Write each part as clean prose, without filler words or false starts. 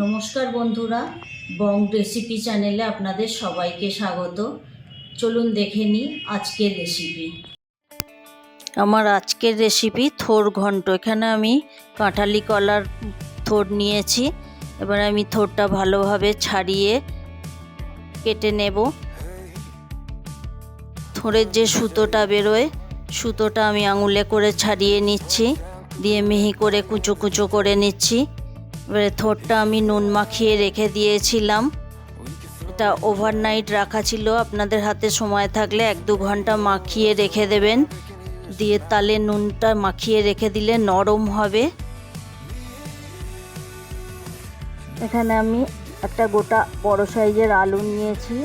নমস্কার বন্ধুরা, বং রেসিপি চ্যানেলে আপনাদের সবাইকে স্বাগত। চলুন দেখে নিই আজকের রেসিপি। আমার আজকের রেসিপি থোড় ঘন্ট। এখানে আমি কাঁঠালি কলার থোড় নিয়েছি। এবার আমি থোড়টা ভালোভাবে ছাড়িয়ে কেটে নেব। থোড়ের যে সুতোটা বেরোয়, সুতোটা আমি আঙুলে করে ছাড়িয়ে নিচ্ছি, দিয়ে মিহি করে কুচো কুচো করে নিচ্ছি। এবারে থোড়টা আমি নুন মাখিয়ে রেখে দিয়েছিলাম। এটা ওভারনাইট রাখা ছিল। আপনাদের হাতে সময় থাকলে 1-2 ঘন্টা মাখিয়ে রেখে দেবেন, দিয়ে তালে নুনটা মাখিয়ে রেখে দিলে নরম হবে। এখানে আমি একটা গোটা বড় সাইজের আলু নিয়েছি,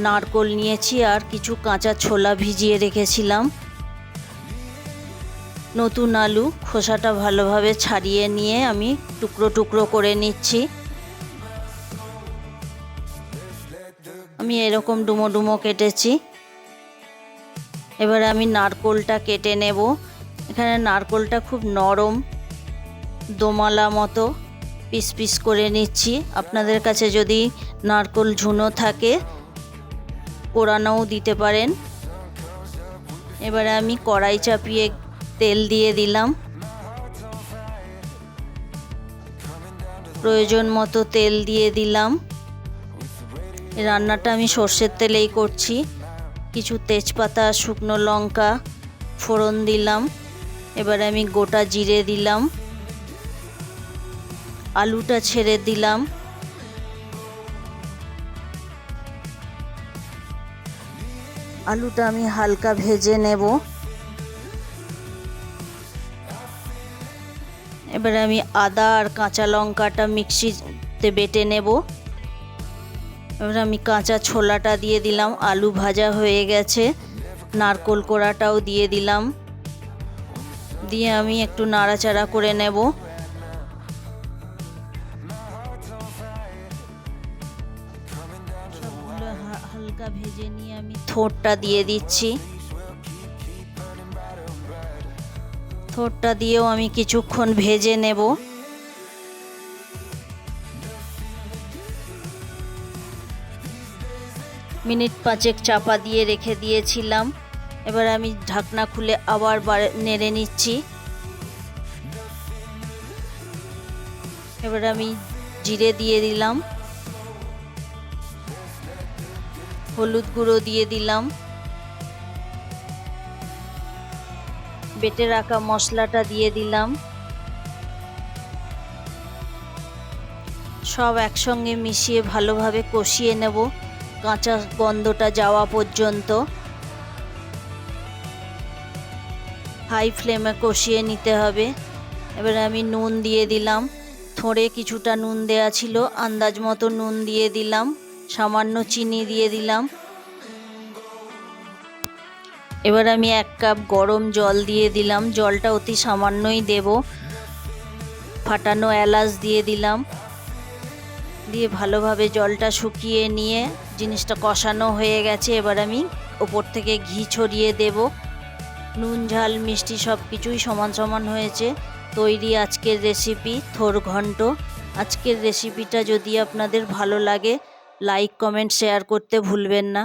নারকোল নিয়েছি, আর কিছু কাঁচা ছোলা ভিজিয়ে রেখেছিলাম। নতুন আলু, খোসাটা ভালোভাবে ছাড়িয়ে নিয়ে আমি টুকরো টুকরো করে নিচ্ছি। আমি এরকম ডুমো ডুমো কেটেছি। এবার আমি নারকোলটা কেটে নেব। এখানে নারকোলটা খুব নরম, দোমালা মতো পিস পিস করে নিচ্ছি। আপনাদের কাছে যদি নারকোল ঝুনো থাকে কোরানোও দিতে পারেন। এবারে আমি কড়াই চাপিয়ে তেল দিয়ে দিলাম। প্রয়োজন মতো তেল দিয়ে দিলাম। রান্নাটা আমি সর্ষের তেলেই করছি। কিছু তেজপাতা, শুকনো লঙ্কা ফোড়ন দিলাম। এবারে আমি গোটা জিরে দিলাম, আলুটা ছেড়ে দিলাম। আলুটা আমি হালকা ভেজে নেব। এবারে আমি আদা আর কাঁচা লঙ্কাটা মিক্সিতে বেটে নেব। এবার আমি কাঁচা ছোলাটা দিয়ে দিলাম। আলু ভাজা হয়ে গেছে, নারকোল কোড়াটাও দিয়ে দিলাম, দিয়ে আমি একটু নাড়াচাড়া করে নেব। সবগুলো হালকা ভেজে নিয়ে আমি থোড়টা দিয়ে দিচ্ছি। থোড়টা দিয়েও আমি কিছুক্ষণ ভেজে নেব। মিনিট 5 চাপা দিয়ে রেখে দিয়েছিলাম। এবার আমি ঢাকনা খুলে আবার নেড়ে নিচ্ছি। এবার আমি জিরে দিয়ে দিলাম, হলুদ গুঁড়ো দিয়ে দিলাম, বেটে রাখা মশলাটা দিয়ে দিলাম। সব একসঙ্গে মিশিয়ে ভালোভাবে কষিয়ে নেব, কাঁচা গন্ধটা যাওয়া পর্যন্ত। হাই ফ্লেমে কষিয়ে নিতে হবে। এবারে আমি নুন দিয়ে দিলাম। থোড়ে কিছুটা নুন দেয়া ছিল, আন্দাজ মতো নুন দিয়ে দিলাম, সামান্য চিনি দিয়ে দিলাম। এবার আমি 1 কাপ গরম জল দিয়ে দিলাম। জলটা অতি সামান্যই দেব। ফাটানো এলাচ দিয়ে দিলাম, দিয়ে ভালোভাবে জলটা শুকিয়ে নিয়ে জিনিসটা কষানো হয়ে গেছে। এবার আমি ওপর থেকে ঘি ছড়িয়ে দেব। নুন ঝাল মিষ্টি সব কিছুই সমান সমান হয়েছে। তৈরি আজকের রেসিপি থোড় ঘন্ট। আজকের রেসিপিটা যদি আপনাদের ভালো লাগে, লাইক কমেন্ট শেয়ার করতে ভুলবেন না।